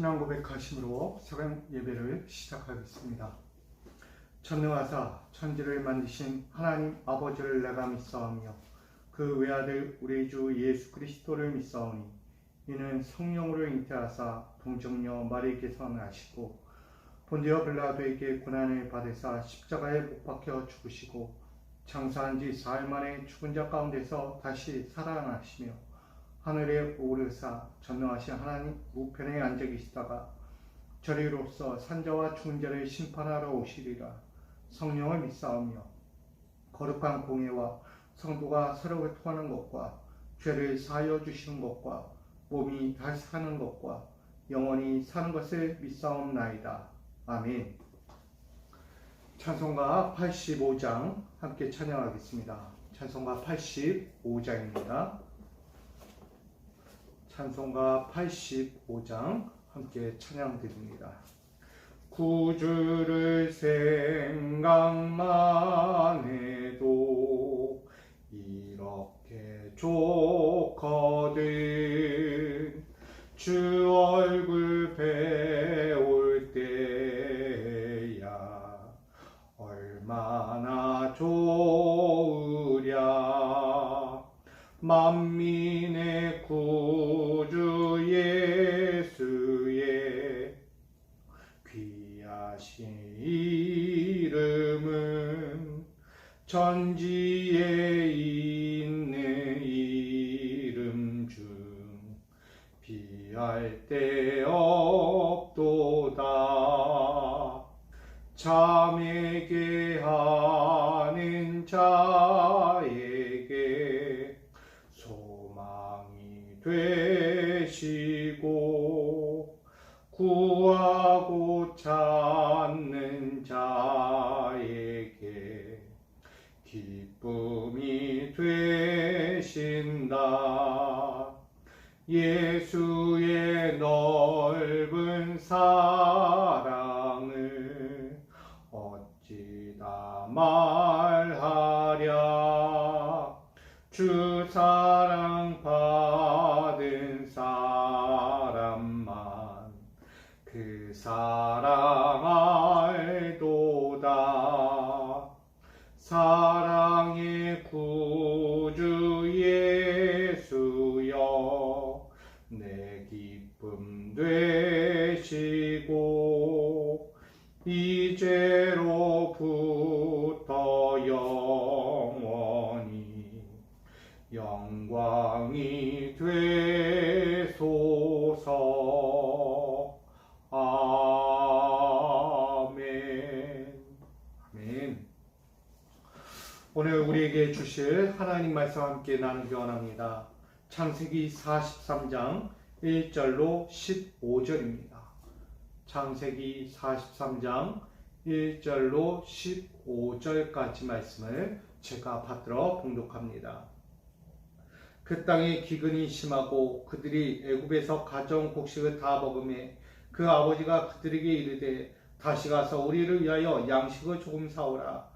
신앙 고백하심으로 새벽 예배를 시작하겠습니다. 전능하사 천지를 만드신 하나님 아버지를 내가 믿사오며 그 외아들 우리 주 예수 그리스도를 믿사오니 이는 성령으로 잉태하사 동정녀 마리에게서 나시고 본디오 빌라도에게 고난을 받으사 십자가에 못 박혀 죽으시고 장사한 지 사흘 만에 죽은 자 가운데서 다시 살아나시며 하늘에 오르사 전능하신 하나님 우편에 앉아 계시다가 저리로서 산자와 죽은 자를 심판하러 오시리라. 성령을 믿사오며 거룩한 공예와 성도가 서로 통하는 것과 죄를 사하여 주시는 것과 몸이 다시 사는 것과 영원히 사는 것을 믿사옵나이다. 아멘. 찬송가 85장 함께 찬양하겠습니다. 찬송가 85장입니다. 찬송가 85장 함께 찬양드립니다. 구주를 생각만 해도 이렇게 좋거든. 주 얼굴 배울 때야 얼마나 좋으랴. 만민의 구주 예수의 귀하신 이름은 천지에 있는 이름 중 비할 데 없도다. 잠에게 하는 자에게 소망이 되시고 구하고 찾는 자에게 기쁨이 되신다. 예수의 넓은 사랑을 어찌 다 말하랴. 주 사랑 받은 사람만 그 사랑 알도다. 사랑의 구주 예수여 내 기쁨 되시고 이제로부터 영원히 영광이 되소서. 아멘. 아멘. 오늘 우리에게 주실 하나님 말씀 함께 나누기 원합니다. 창세기 43장 1절로 15절입니다. 창세기 43장 1절로 15절까지 말씀을 제가 받들어 봉독합니다. 그 땅에 기근이 심하고 그들이 애굽에서 가져온 곡식을 다 먹음에 그 아버지가 그들에게 이르되 다시 가서 우리를 위하여 양식을 조금 사오라.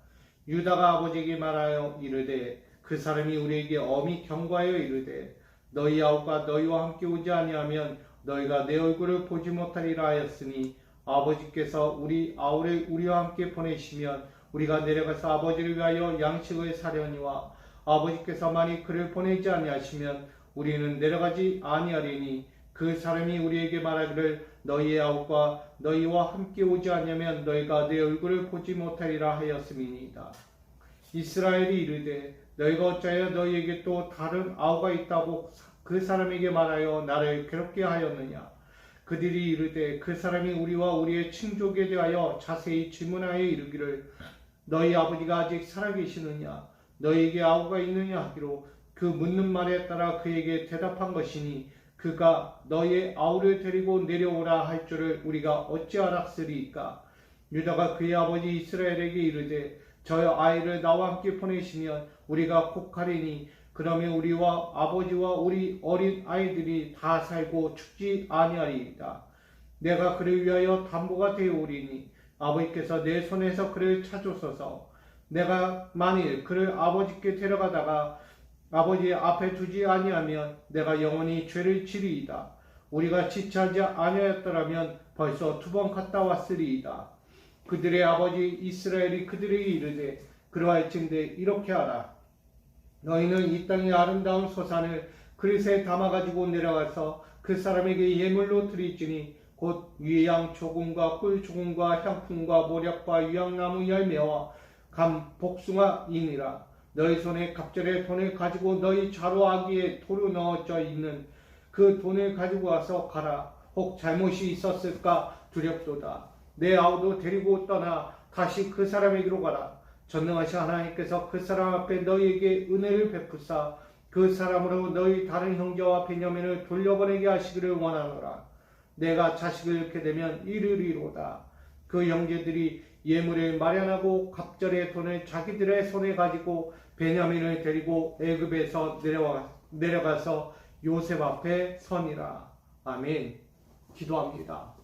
유다가 아버지에게 말하여 이르되 그 사람이 우리에게 엄히 경고하여 이르되 너희 아우가 너희와 함께 오지 아니하면 너희가 내 얼굴을 보지 못하리라 하였으니 아버지께서 우리 아우를 우리와 함께 보내시면 우리가 내려가서 아버지를 위하여 양식을 사려니와 아버지께서 만일 그를 보내지 아니하시면 우리는 내려가지 아니하리니 그 사람이 우리에게 말하기를 너희의 아우가 너희와 함께 오지 않으면 너희가 내 얼굴을 보지 못하리라 하였음이니이다. 이스라엘이 이르되 너희가 어찌하여 너희에게 또 다른 아우가 있다고 그 사람에게 말하여 나를 괴롭게 하였느냐. 그들이 이르되 그 사람이 우리와 우리의 친족에 대하여 자세히 질문하여 이르기를 너희 아버지가 아직 살아계시느냐 너희에게 아우가 있느냐 하기로 그 묻는 말에 따라 그에게 대답한 것이니 그가 너희의 아우를 데리고 내려오라 할 줄을 우리가 어찌 알았으리이까. 유다가 그의 아버지 이스라엘에게 이르되 저 아이를 나와 함께 보내시면 우리가 곡하리니 그러면 우리와 아버지와 우리 어린 아이들이 다 살고 죽지 아니하리이다. 내가 그를 위하여 담보가 되어오리니 아버지께서 내 손에서 그를 찾으소서. 내가 만일 그를 아버지께 데려가다가 아버지 앞에 두지 아니하면 내가 영원히 죄를 지리이다. 우리가 지체하지 아니하였더라면 벌써 2번 갔다 왔으리이다. 그들의 아버지 이스라엘이 그들에게 이르되 그러할진대 이렇게 하라. 너희는 이 땅의 아름다운 소산을 그릇에 담아가지고 내려가서 그 사람에게 예물로 드릴지니 곧 위양 조금과 꿀 조금과 향품과 모략과 유향나무 열매와 감 복숭아이니라. 너희 손에 갑절의 돈을 가지고 너희 좌로아기에 도로 넣어져 있는 그 돈을 가지고 와서 가라. 혹 잘못이 있었을까 두렵도다. 내 아우도 데리고 떠나 다시 그 사람에게로 가라. 전능하신 하나님께서 그 사람 앞에 너희에게 은혜를 베푸사 그 사람으로 너희 다른 형제와 베냐민을 돌려보내게 하시기를 원하노라. 내가 자식을 잃게 되면 이르리로다. 그 형제들이 예물을 마련하고 갑절의 돈을 자기들의 손에 가지고 베냐민을 데리고 애굽에서 내려가서 요셉 앞에 서니라. 아멘. 기도합니다.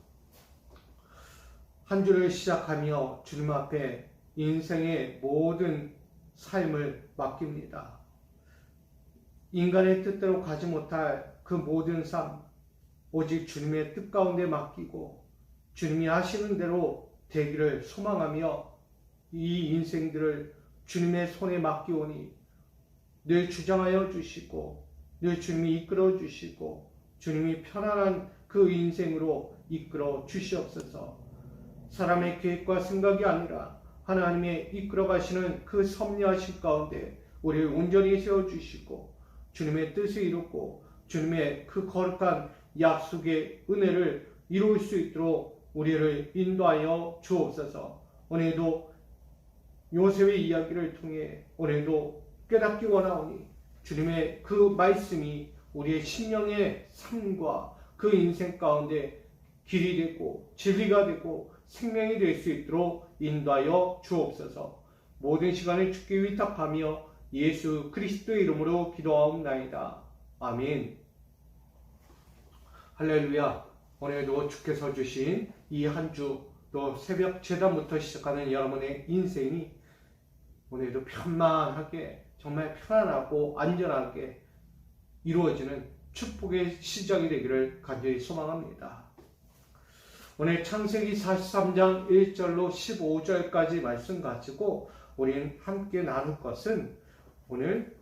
한 주를 시작하며 주님 앞에 인생의 모든 삶을 맡깁니다. 인간의 뜻대로 가지 못할 그 모든 삶, 오직 주님의 뜻 가운데 맡기고 주님이 하시는 대로 되기를 소망하며 이 인생들을 주님의 손에 맡기오니 늘 주장하여 주시고 늘 주님이 이끌어 주시고 주님이 편안한 그 인생으로 이끌어 주시옵소서. 사람의 계획과 생각이 아니라 하나님의 이끌어 가시는 그 섭리하신 가운데 우리를 온전히 세워주시고 주님의 뜻을 이루고 주님의 그 거룩한 약속의 은혜를 이룰 수 있도록 우리를 인도하여 주옵소서. 오늘도 요셉의 이야기를 통해 오늘도 깨닫기 원하오니 주님의 그 말씀이 우리의 심령의 삶과 그 인생 가운데 길이 되고 진리가 되고 생명이 될 수 있도록 인도하여 주옵소서. 모든 시간을 주께 위탁하며 예수 그리스도의 이름으로 기도하옵나이다. 아멘. 할렐루야. 오늘도 주께서 주신 이 한 주 또 새벽 제단부터 시작하는 여러분의 인생이 오늘도 편만하게 정말 편안하고 안전하게 이루어지는 축복의 시작이 되기를 간절히 소망합니다. 오늘 창세기 43장 1절로 15절까지 말씀 가지고 우리는 함께 나눌 것은 오늘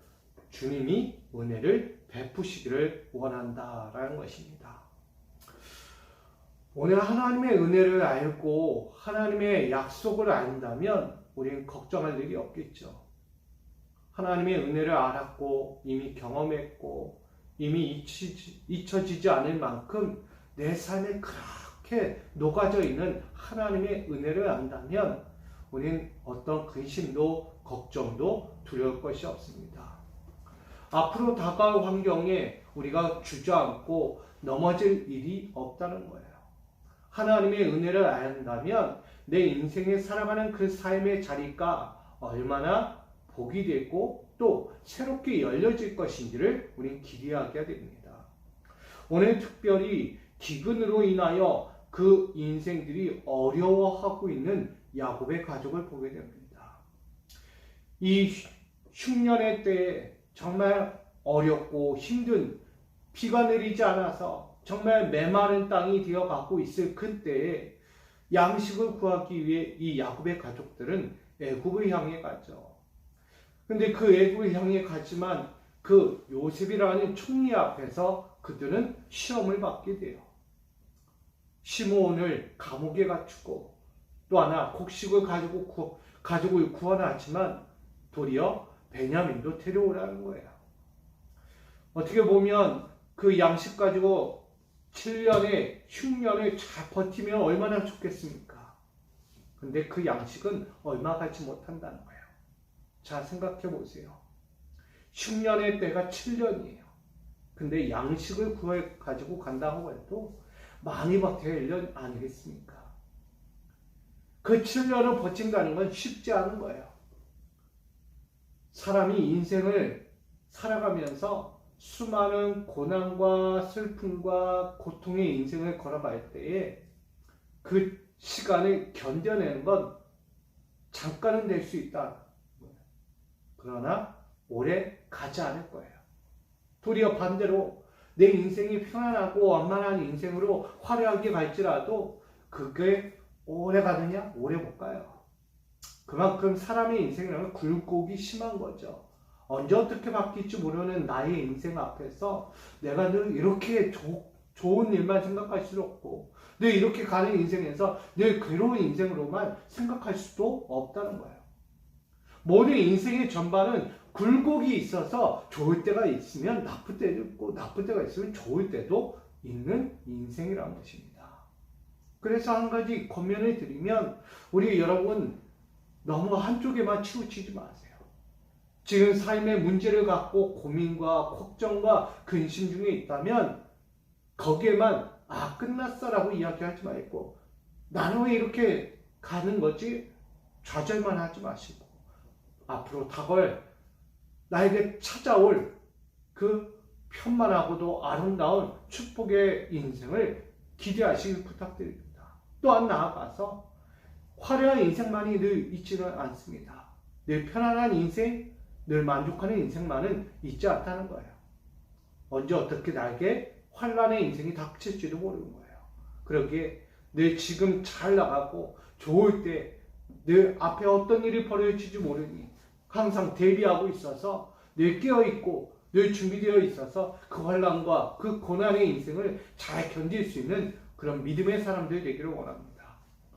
주님이 은혜를 베푸시기를 원한다라는 것입니다. 오늘 하나님의 은혜를 알고 하나님의 약속을 안다면 우리는 걱정할 일이 없겠죠. 하나님의 은혜를 알았고 이미 경험했고 이미 잊혀지지 않을 만큼 내 삶에 그렇게 녹아져 있는 하나님의 은혜를 안다면 우리는 어떤 근심도 걱정도 두려울 것이 없습니다. 앞으로 다가올 환경에 우리가 주저앉고 넘어질 일이 없다는 거예요. 하나님의 은혜를 안다면 내 인생에 살아가는 그 삶의 자리가 얼마나 복이 되고 또 새롭게 열려질 것인지를 우리는 기대하게 됩니다. 오늘 특별히 기근으로 인하여 그 인생들이 어려워하고 있는 야곱의 가족을 보게 됩니다. 이 흉년의 때에 정말 어렵고 힘든 비가 내리지 않아서 정말 메마른 땅이 되어가고 있을 그때에 양식을 구하기 위해 이 야곱의 가족들은 애굽을 향해 가죠. 근데 그 애굽을 향해 가지만 그 요셉이라는 총리 앞에서 그들은 시험을 받게 돼요. 시므온을 감옥에 갇히고 또 하나 곡식을 가족을 구원하지만 도리어 베냐민도 데려오라는 거예요. 어떻게 보면 그 양식 가지고 7년의 흉년을 잘 버티면 얼마나 좋겠습니까? 근데 그 양식은 얼마 가지 못한다는 거예요. 자, 생각해 보세요. 흉년의 때가 7년이에요. 근데 양식을 가지고 간다고 해도 많이 버텨야 1년 아니겠습니까? 그 7년을 버틴다는 건 쉽지 않은 거예요. 사람이 인생을 살아가면서 수많은 고난과 슬픔과 고통의 인생을 걸어갈 때에 그 시간을 견뎌내는 건 잠깐은 될 수 있다. 그러나 오래 가지 않을 거예요. 도리어 반대로 내 인생이 편안하고 원만한 인생으로 화려하게 갈지라도 그게 오래 가느냐? 오래 못 가요. 그만큼 사람의 인생이라는 굴곡이 심한 거죠. 언제 어떻게 바뀔지 모르는 나의 인생 앞에서 내가 늘 이렇게 좋은 일만 생각할 수도 없고 늘 이렇게 가는 인생에서 늘 괴로운 인생으로만 생각할 수도 없다는 거예요. 모든 인생의 전반은 굴곡이 있어서 좋을 때가 있으면 나쁠 때도 있고 나쁠 때가 있으면 좋을 때도 있는 인생이라는 것입니다. 그래서 한 가지 권면을 드리면 우리 여러분 너무 한쪽에만 치우치지 마세요. 지금 삶의 문제를 갖고 고민과 걱정과 근심 중에 있다면 거기에만 끝났어 라고 이야기하지 말고 나는 왜 이렇게 가는 거지? 좌절만 하지 마시고 앞으로 다가올 나에게 찾아올 그 편만하고도 아름다운 축복의 인생을 기대하시길 부탁드립니다. 또한 나아가서 화려한 인생만이 늘 있지는 않습니다. 늘 편안한 인생, 늘 만족하는 인생만은 있지 않다는 거예요. 언제 어떻게 나에게 환란의 인생이 닥칠지도 모르는 거예요. 그러기에 늘 지금 잘 나가고 좋을 때 늘 앞에 어떤 일이 벌어질지 모르니 항상 대비하고 있어서 늘 깨어있고 늘 준비되어 있어서 그 환란과 그 고난의 인생을 잘 견딜 수 있는 그런 믿음의 사람들 되기를 원합니다.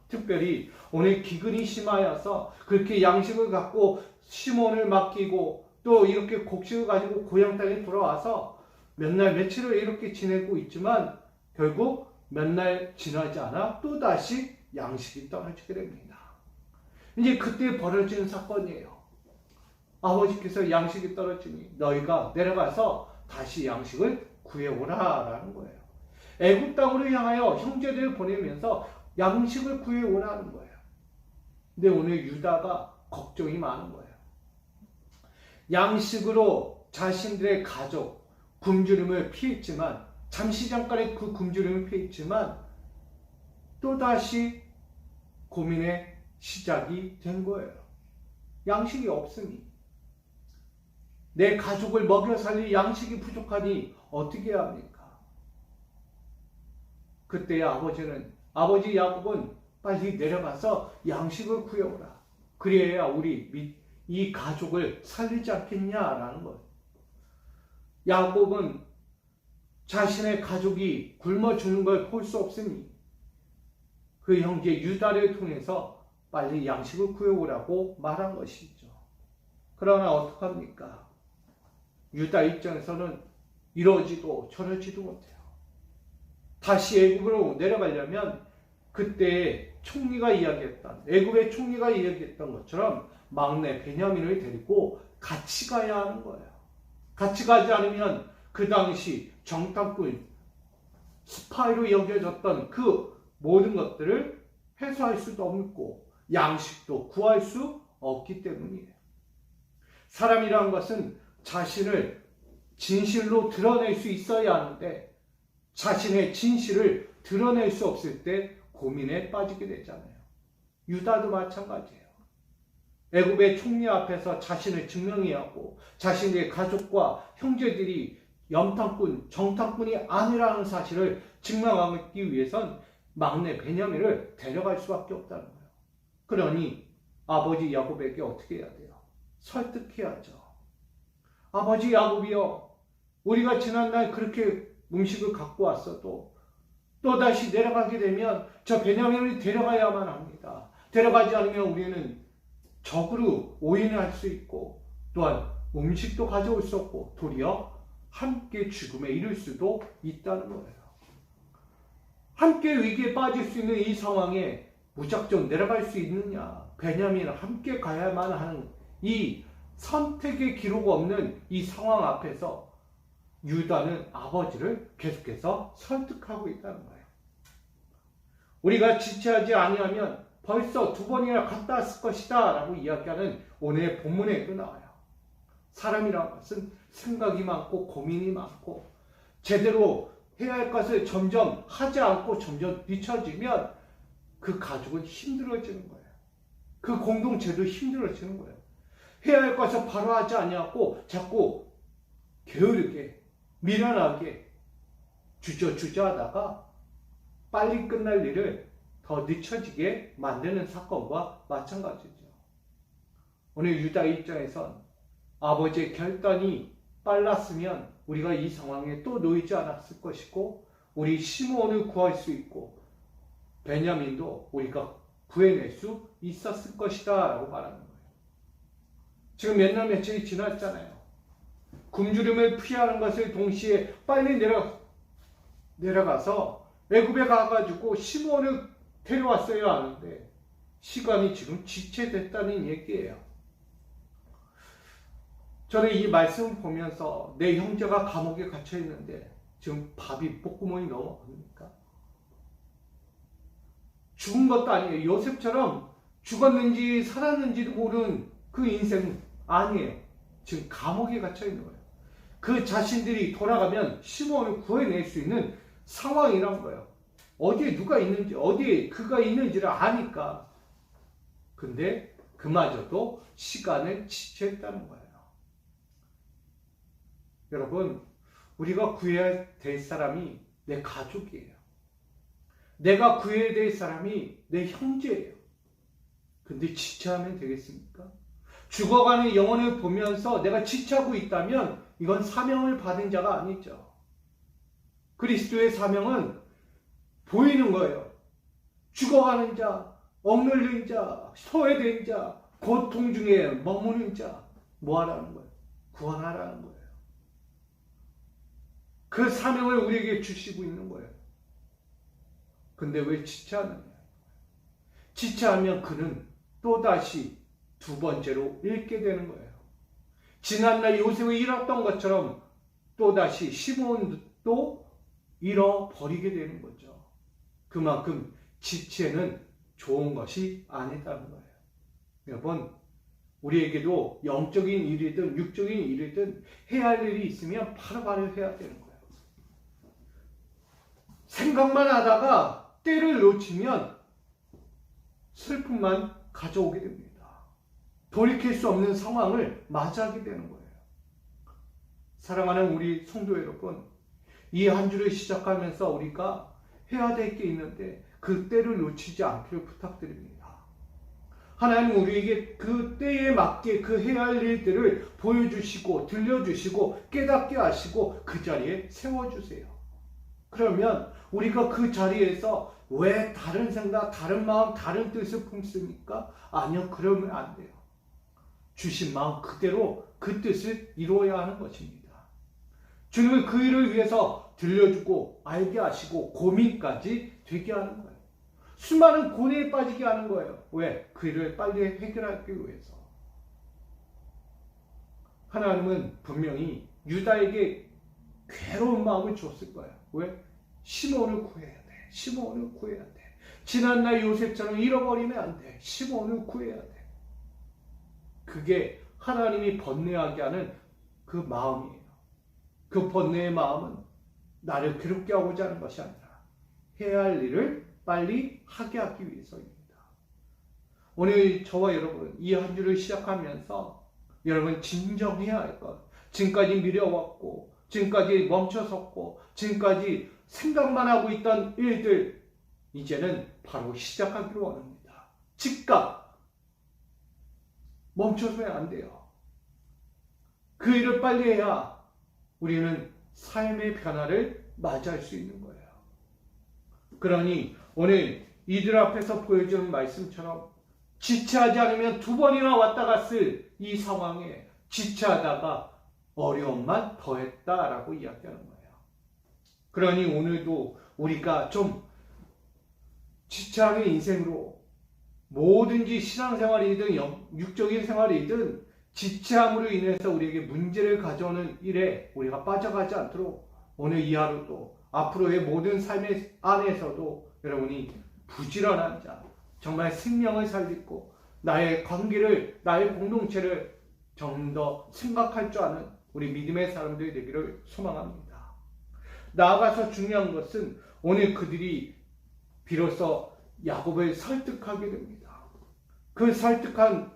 특별히 오늘 기근이 심하여서 그렇게 양식을 갖고 시몬을 맡기고 또 이렇게 곡식을 가지고 고향 땅에 돌아와서 몇 날 며칠을 이렇게 지내고 있지만 결국 몇 날 지나지 않아 또다시 양식이 떨어지게 됩니다. 이제 그때 벌어지는 사건이에요. 아버지께서 양식이 떨어지니 너희가 내려가서 다시 양식을 구해오라 라는 거예요. 애굽 땅으로 향하여 형제들을 보내면서 양식을 구해오라는 거예요. 근데 오늘 유다가 걱정이 많은 거예요. 양식으로 자신들의 가족, 굶주림을 피했지만 잠시 잠깐의 그 굶주림을 피했지만 또다시 고민의 시작이 된 거예요. 양식이 없으니 내 가족을 먹여 살릴 양식이 부족하니 어떻게 해야 합니까? 그때 아버지 야곱은 빨리 내려가서 양식을 구해오라. 그래야 우리 이 가족을 살리지 않겠냐라는 거예요. 야곱은 자신의 가족이 굶어 죽는 걸 볼 수 없으니 그 형제 유다를 통해서 빨리 양식을 구해오라고 말한 것이죠. 그러나 어떡합니까? 유다 입장에서는 이러지도 저러지도 못해요. 다시 애굽으로 내려가려면 그때 애굽의 총리가 이야기했던 것처럼 막내 베냐민을 데리고 같이 가야 하는 거예요. 같이 가지 않으면 그 당시 정탐꾼 스파이로 여겨졌던 그 모든 것들을 해소할 수도 없고 양식도 구할 수 없기 때문이에요. 사람이라는 것은 자신을 진실로 드러낼 수 있어야 하는데 자신의 진실을 드러낼 수 없을 때 고민에 빠지게 되잖아요. 유다도 마찬가지예요. 애굽의 총리 앞에서 자신을 증명해야 하고 자신의 가족과 형제들이 정탐꾼이 아니라는 사실을 증명하기 위해선 막내 베냐민을 데려갈 수밖에 없다는 거예요. 그러니 아버지 야곱에게 어떻게 해야 돼요? 설득해야죠. 아버지 야곱이여, 우리가 지난날 그렇게 음식을 갖고 왔어도 또다시 내려가게 되면 저 베냐민을 데려가야만 합니다. 데려가지 않으면 우리는 적으로 오인할 수 있고 또한 음식도 가져올 수 없고 도리어 함께 죽음에 이를 수도 있다는 거예요. 함께 위기에 빠질 수 있는 이 상황에 무작정 내려갈 수 있느냐? 베냐민은 함께 가야만 하는 이 선택의 기록 없는 이 상황 앞에서 유다는 아버지를 계속해서 설득하고 있다는 거예요. 우리가 지체하지 아니하면 벌써 2번이나 갔다 왔을 것이다 라고 이야기하는 오늘의 본문에도 나와요. 사람이란 것은 생각이 많고 고민이 많고 제대로 해야 할 것을 점점 하지 않고 점점 뒤처지면 그 가족은 힘들어지는 거예요. 그 공동체도 힘들어지는 거예요. 해야 할 것을 바로 하지 않냐고 자꾸 게으르게 미련하게 주저주저 하다가 빨리 끝날 일을 더 늦춰지게 만드는 사건과 마찬가지죠. 오늘 유다의 입장에선 아버지의 결단이 빨랐으면 우리가 이 상황에 또 놓이지 않았을 것이고 우리 시므온을 구할 수 있고 베냐민도 우리가 구해낼 수 있었을 것이다 라고 말하는 거예요. 지금 몇 날 며칠이 지났잖아요. 굶주림을 피하는 것을 동시에 빨리 내려가서 애굽에 가가지고 시므온을 데려왔어야 하는데 시간이 지금 지체됐다는 얘기예요. 저는 이 말씀을 보면서 내 형제가 감옥에 갇혀 있는데 지금 밥이 목구멍이 넘어갑니까? 죽은 것도 아니에요. 요셉처럼 죽었는지 살았는지도 모르는 그 인생 아니에요. 지금 감옥에 갇혀 있는 거예요. 그 자신들이 돌아가면 시므온을 구해낼 수 있는 상황이란 거예요. 어디에 누가 있는지, 어디에 그가 있는지를 아니까. 근데 그마저도 시간을 지체했다는 거예요. 여러분, 우리가 구해야 될 사람이 내 가족이에요. 내가 구해야 될 사람이 내 형제예요. 근데 지체하면 되겠습니까? 죽어가는 영혼을 보면서 내가 지체하고 있다면 이건 사명을 받은 자가 아니죠. 그리스도의 사명은 보이는 거예요. 죽어가는 자, 억눌린 자, 소외된 자, 고통 중에 머무는 자, 뭐 하라는 거예요? 구원하라는 거예요. 그 사명을 우리에게 주시고 있는 거예요. 근데 왜 지체하느냐? 지체하면 그는 또다시 두 번째로 잃게 되는 거예요. 지난날 요셉이 잃었던 것처럼 또다시 시므온도 잃어버리게 되는 거죠. 그만큼 지체는 좋은 것이 아니다는 거예요. 여러분, 우리에게도 영적인 일이든 육적인 일이든 해야 할 일이 있으면 바로바로 해야 되는 거예요. 생각만 하다가 때를 놓치면 슬픔만 가져오게 됩니다. 돌이킬 수 없는 상황을 맞이하게 되는 거예요. 사랑하는 우리 성도 여러분, 이 한 주를 시작하면서 우리가 해야 될 게 있는데 그 때를 놓치지 않기를 부탁드립니다. 하나님 우리에게 그 때에 맞게 그 해야 할 일들을 보여주시고 들려주시고 깨닫게 하시고 그 자리에 세워주세요. 그러면 우리가 그 자리에서 왜 다른 생각, 다른 마음, 다른 뜻을 품습니까? 아니요, 그러면 안 돼요. 주신 마음 그대로 그 뜻을 이루어야 하는 것입니다. 주님은 그 일을 위해서 들려주고 알게 하시고 고민까지 되게 하는 거예요. 수많은 고뇌에 빠지게 하는 거예요. 왜? 그 일을 빨리 해결하기 위해서. 하나님은 분명히 유다에게 괴로운 마음을 줬을 거예요. 왜? 시므온을 구해야 돼. 시므온을 구해야 돼. 지난날 요셉처럼 잃어버리면 안 돼. 시므온을 구해야 돼. 그게 하나님이 번뇌하게 하는 그 마음이에요. 그 번뇌의 마음은 나를 괴롭게 하고자 하는 것이 아니라 해야 할 일을 빨리 하게 하기 위해서입니다. 오늘 저와 여러분 이 한 주를 시작하면서 여러분 진정해야 할 것, 지금까지 미뤄왔고 지금까지 멈춰섰고 지금까지 생각만 하고 있던 일들 이제는 바로 시작하기를 원합니다. 즉각 멈춰서야 안 돼요. 그 일을 빨리 해야 우리는 삶의 변화를 맞이할 수 있는 거예요. 그러니 오늘 이들 앞에서 보여주는 말씀처럼 지체하지 않으면 두 번이나 왔다 갔을 이 상황에 지체하다가 어려움만 더했다라고 이야기하는 거예요. 그러니 오늘도 우리가 좀 지체하는 인생으로 뭐든지 신앙생활이든 육적인 생활이든 지체함으로 인해서 우리에게 문제를 가져오는 일에 우리가 빠져가지 않도록 오늘 이 하루도 앞으로의 모든 삶의 안에서도 여러분이 부지런한 자, 정말 생명을 살리고 나의 관계를, 나의 공동체를 좀 더 생각할 줄 아는 우리 믿음의 사람들이 되기를 소망합니다. 나아가서 중요한 것은 오늘 그들이 비로소 야곱을 설득하게 됩니다. 그 설득한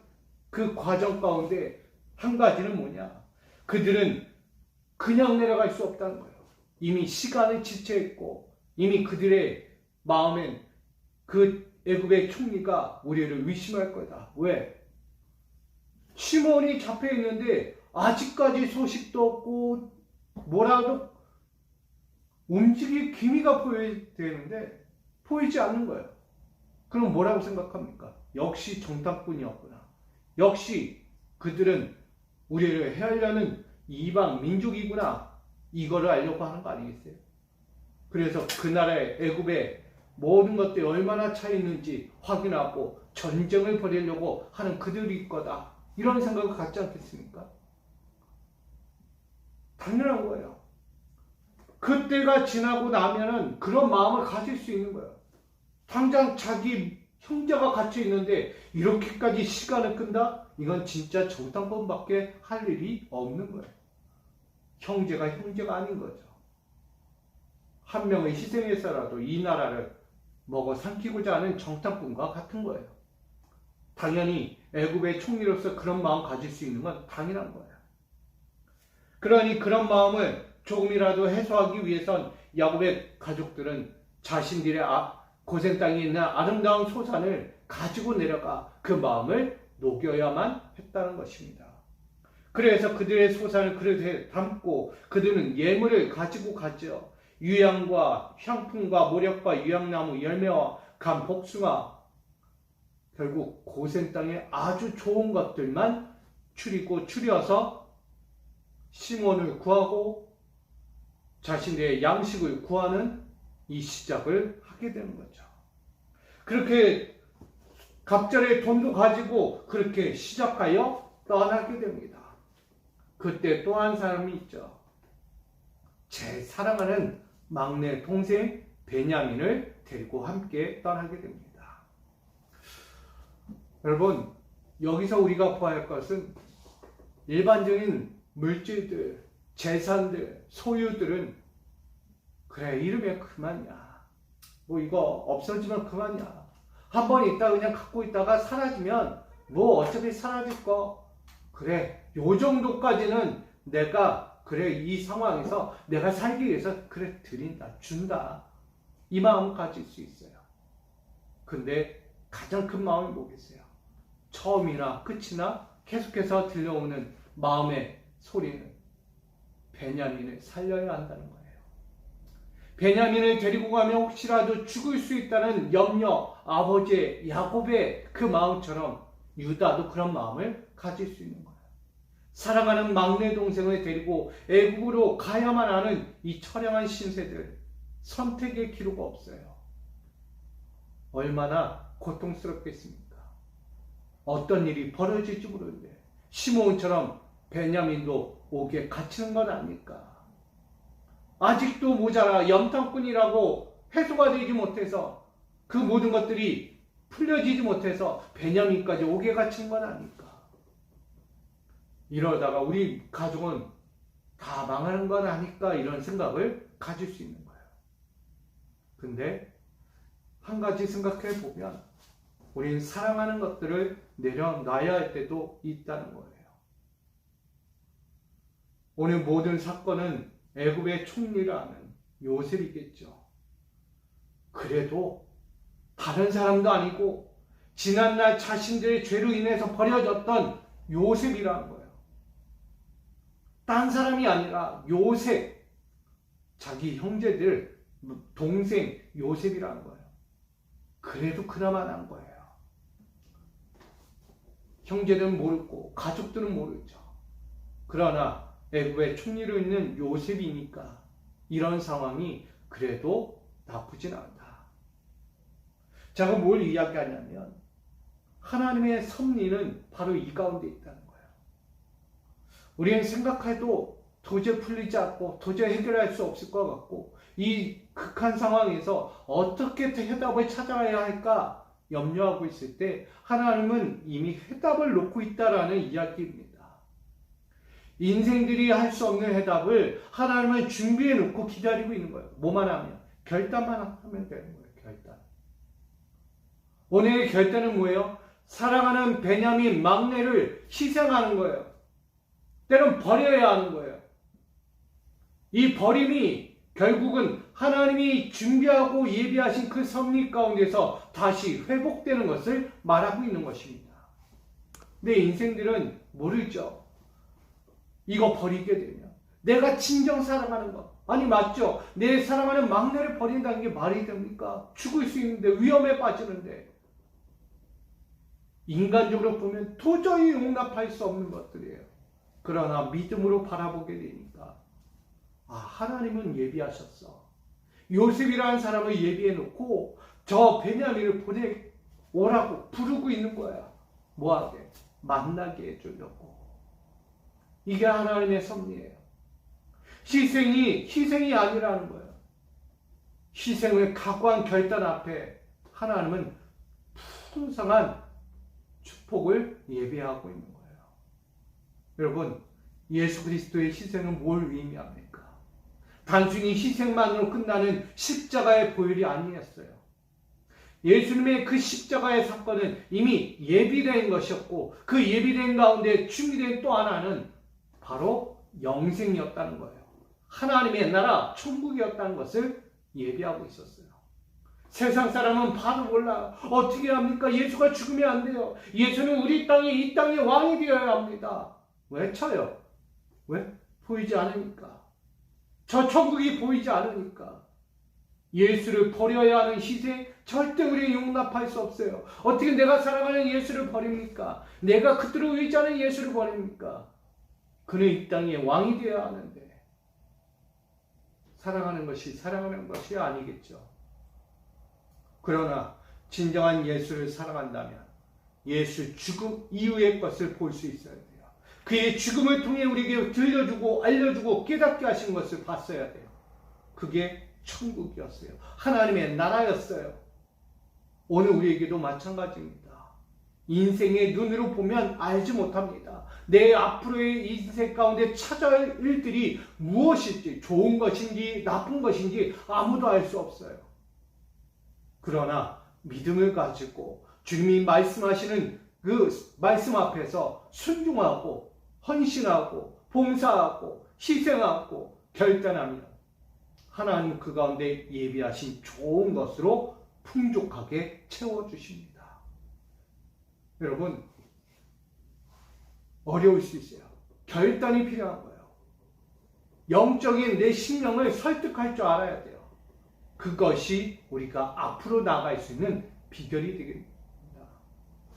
그 과정 가운데 한 가지는 뭐냐? 그들은 그냥 내려갈 수 없다는 거예요. 이미 시간을 지체했고 이미 그들의 마음엔 그 애굽의 총리가 우리를 의심할 거다. 왜? 시몬이 잡혀 있는데 아직까지 소식도 없고 뭐라도 움직일 기미가 보여야 되는데 보이지 않는 거예요. 그럼 뭐라고 생각합니까? 역시 정탐꾼이었구나. 역시 그들은 우리를 해하려는 이방 민족이구나. 이거를 알려고 하는 거 아니겠어요? 그래서 그 나라의 애굽의 모든 것들이 얼마나 차 있는지 확인하고 전쟁을 벌이려고 하는 그들일 거다. 이런 생각을 갖지 않겠습니까? 당연한 거예요. 그때가 지나고 나면은 그런 마음을 가질 수 있는 거예요. 당장 자기 형제가 갇혀 있는데 이렇게까지 시간을 끈다? 이건 진짜 정탐꾼밖에 할 일이 없는 거예요. 형제가 아닌 거죠. 한 명을 희생해서라도 이 나라를 먹어 삼키고자 하는 정탐꾼과 같은 거예요. 당연히 애굽의 총리로서 그런 마음 가질 수 있는 건 당연한 거예요. 그러니 그런 마음을 조금이라도 해소하기 위해선 야곱의 가족들은 자신들의 고센 땅에 있는 아름다운 소산을 가지고 내려가 그 마음을 녹여야만 했다는 것입니다. 그래서 그들의 소산을 그릇에 담고 그들은 예물을 가지고 가죠. 유향과 향품과 모략과 유향나무 열매와 감 복숭아, 결국 고센 땅에 아주 좋은 것들만 추려서 시몬을 구하고 자신의 양식을 구하는 이 시작을 하게 되는 거죠. 그렇게 갑절의 돈도 가지고 그렇게 시작하여 떠나게 됩니다. 그때 또 한 사람이 있죠. 제 사랑하는 막내 동생 베냐민을 데리고 함께 떠나게 됩니다. 여러분, 여기서 우리가 봐야 할 것은 일반적인 물질들, 재산들, 소유들은 그래 이러면 그만이야. 뭐 이거 없어지면 그만이야. 한 번 있다 그냥 갖고 있다가 사라지면 뭐 어차피 사라질 거. 그래 요 정도까지는 내가 그래 이 상황에서 내가 살기 위해서 그래 드린다, 준다. 이 마음 가질 수 있어요. 근데 가장 큰 마음이 뭐겠어요? 처음이나 끝이나 계속해서 들려오는 마음의 소리는 베냐민을 살려야 한다는 거예요. 베냐민을 데리고 가면 혹시라도 죽을 수 있다는 염려, 아버지 야곱의 그 마음처럼 유다도 그런 마음을 가질 수 있는 거예요. 사랑하는 막내 동생을 데리고 애굽으로 가야만 하는 이 처량한 신세들, 선택의 기로가 없어요. 얼마나 고통스럽겠습니까? 어떤 일이 벌어질지 모르는데 시므온처럼 베냐민도 옥에 갇히는 건 아닐까? 아직도 모자라 염탐꾼이라고 해소가 되지 못해서 그 모든 것들이 풀려지지 못해서 베냐민까지 옥에 갇힌 건 아닐까? 이러다가 우리 가족은 다 망하는 건 아닐까? 이런 생각을 가질 수 있는 거예요. 근데 한 가지 생각해 보면 우리는 사랑하는 것들을 내려놔야 할 때도 있다는 거예요. 오늘 모든 사건은 애굽의 총리라는 요셉이겠죠. 그래도 다른 사람도 아니고 지난날 자신들의 죄로 인해서 버려졌던 요셉이라는 거예요. 딴 사람이 아니라 요셉, 자기 형제들, 동생 요셉이라는 거예요. 그래도 그나마 난 거예요. 형제들은 모르고 가족들은 모르죠. 그러나 애굽의 총리로 있는 요셉이니까 이런 상황이 그래도 나쁘진 않다. 자, 그럼 뭘 이야기하냐면 하나님의 섭리는 바로 이 가운데 있다는 거예요. 우리는 생각해도 도저히 풀리지 않고 도저히 해결할 수 없을 것 같고 이 극한 상황에서 어떻게 해답을 찾아야 할까 염려하고 있을 때 하나님은 이미 해답을 놓고 있다라는 이야기입니다. 인생들이 할 수 없는 해답을 하나님은 준비해 놓고 기다리고 있는 거예요. 뭐만 하면? 결단만 하면 되는 거예요. 결단. 오늘의 결단은 뭐예요? 사랑하는 베냐민 막내를 희생하는 거예요. 때론 버려야 하는 거예요. 이 버림이 결국은 하나님이 준비하고 예비하신 그 섭리 가운데서 다시 회복되는 것을 말하고 있는 것입니다. 내 인생들은 모르죠. 이거 버리게 되면 내가 진정 사랑하는 것, 아니 맞죠? 내 사랑하는 막내를 버린다는 게 말이 됩니까? 죽을 수 있는데, 위험에 빠지는데, 인간적으로 보면 도저히 용납할 수 없는 것들이에요. 그러나 믿음으로 바라보게 되니까 하나님은 예비하셨어. 요셉이라는 사람을 예비해 놓고 저 베냐민을 보내오라고 부르고 있는 거야. 뭐하게? 만나게 해주려고. 이게 하나님의 섭리예요. 희생이 아니라는 거예요. 희생을 각오한 결단 앞에 하나님은 풍성한 축복을 예비하고 있는 거예요. 여러분, 예수 그리스도의 희생은 뭘 의미합니까? 단순히 희생만으로 끝나는 십자가의 보혈이 아니었어요. 예수님의 그 십자가의 사건은 이미 예비된 것이었고, 그 예비된 가운데 준비된 또 하나는 바로 영생이었다는 거예요. 하나님의 나라, 천국이었다는 것을 예비하고 있었어요. 세상 사람은 바로 몰라. 어떻게 합니까? 예수가 죽으면 안 돼요. 예수는 우리 땅에, 이 땅의 왕이 되어야 합니다. 외쳐요. 왜? 보이지 않으니까. 저 천국이 보이지 않으니까. 예수를 버려야 하는 희생 절대 우리 용납할 수 없어요. 어떻게 내가 사랑하는 예수를 버립니까? 내가 그토록 의지하는 예수를 버립니까? 그는 이 땅의 왕이 되어야 하는데 사랑하는 것이 아니겠죠. 그러나 진정한 예수를 사랑한다면 예수 죽음 이후의 것을 볼 수 있어야 돼요. 그의 죽음을 통해 우리에게 들려주고 알려주고 깨닫게 하신 것을 봤어야 돼요. 그게 천국이었어요. 하나님의 나라였어요. 오늘 우리에게도 마찬가지입니다. 인생의 눈으로 보면 알지 못합니다. 내 앞으로의 인생 가운데 찾아올 일들이 무엇일지, 좋은 것인지 나쁜 것인지 아무도 알 수 없어요. 그러나 믿음을 가지고 주님이 말씀하시는 그 말씀 앞에서 순종하고 헌신하고 봉사하고 희생하고 결단하며 하나님 그 가운데 예비하신 좋은 것으로 풍족하게 채워주십니다. 여러분, 어려울 수 있어요. 결단이 필요한 거예요. 영적인 내 심령을 설득할 줄 알아야 돼요. 그것이 우리가 앞으로 나아갈 수 있는 비결이 되겠습니다.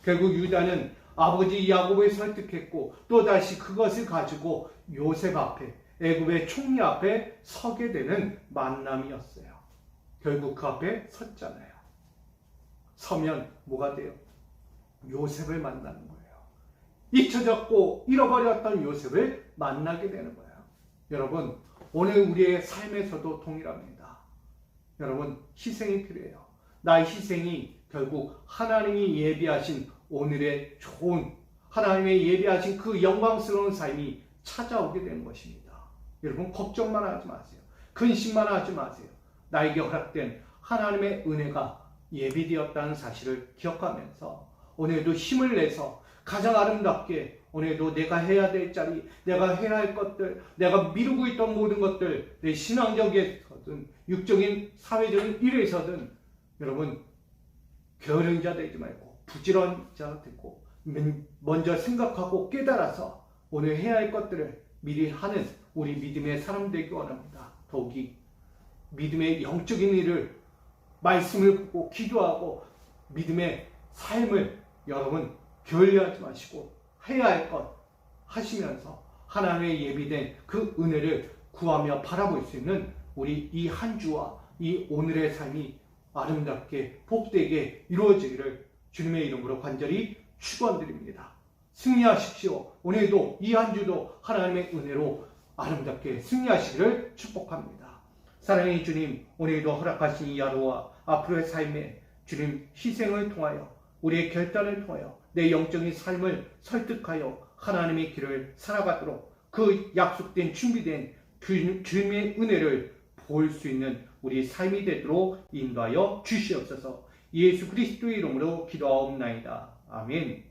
결국 유다는 아버지 야곱을 설득했고 또다시 그것을 가지고 요셉 앞에, 애굽의 총리 앞에 서게 되는 만남이었어요. 결국 그 앞에 섰잖아요. 서면 뭐가 돼요? 요셉을 만나는 거예요. 잊혀졌고 잃어버렸던 요셉을 만나게 되는 거예요. 여러분, 오늘 우리의 삶에서도 동일합니다. 여러분, 희생이 필요해요. 나의 희생이 결국 하나님이 예비하신 오늘의 좋은, 하나님의 예비하신 그 영광스러운 삶이 찾아오게 되는 것입니다. 여러분, 걱정만 하지 마세요. 근심만 하지 마세요. 나에게 허락된 하나님의 은혜가 예비되었다는 사실을 기억하면서 오늘도 힘을 내서 가장 아름답게 오늘도 내가 해야 될 자리, 내가 해야 할 것들, 내가 미루고 있던 모든 것들, 내 신앙적에서든 육적인 사회적인 일에서든 여러분 게으른 자 되지 말고 부지런한 자 되고 먼저 생각하고 깨달아서 오늘 해야 할 것들을 미리 하는 우리 믿음의 사람 되기 원합니다. 더욱이 믿음의 영적인 일을 말씀을 보고 기도하고 믿음의 삶을 여러분 게을리하지 마시고 해야 할 것 하시면서 하나님의 예비된 그 은혜를 구하며 바라볼 수 있는 우리 이 한 주와 이 오늘의 삶이 아름답게 복되게 이루어지기를 주님의 이름으로 간절히 축원드립니다. 승리하십시오. 오늘도 이 한 주도 하나님의 은혜로 아름답게 승리하시기를 축복합니다. 사랑의 주님, 오늘도 허락하신 이 하루와 앞으로의 삶에 주님 희생을 통하여 우리의 결단을 통하여 내 영적인 삶을 설득하여 하나님의 길을 살아가도록 그 약속된 준비된 주님의 은혜를 볼 수 있는 우리 삶이 되도록 인도하여 주시옵소서. 예수 그리스도의 이름으로 기도하옵나이다. 아멘.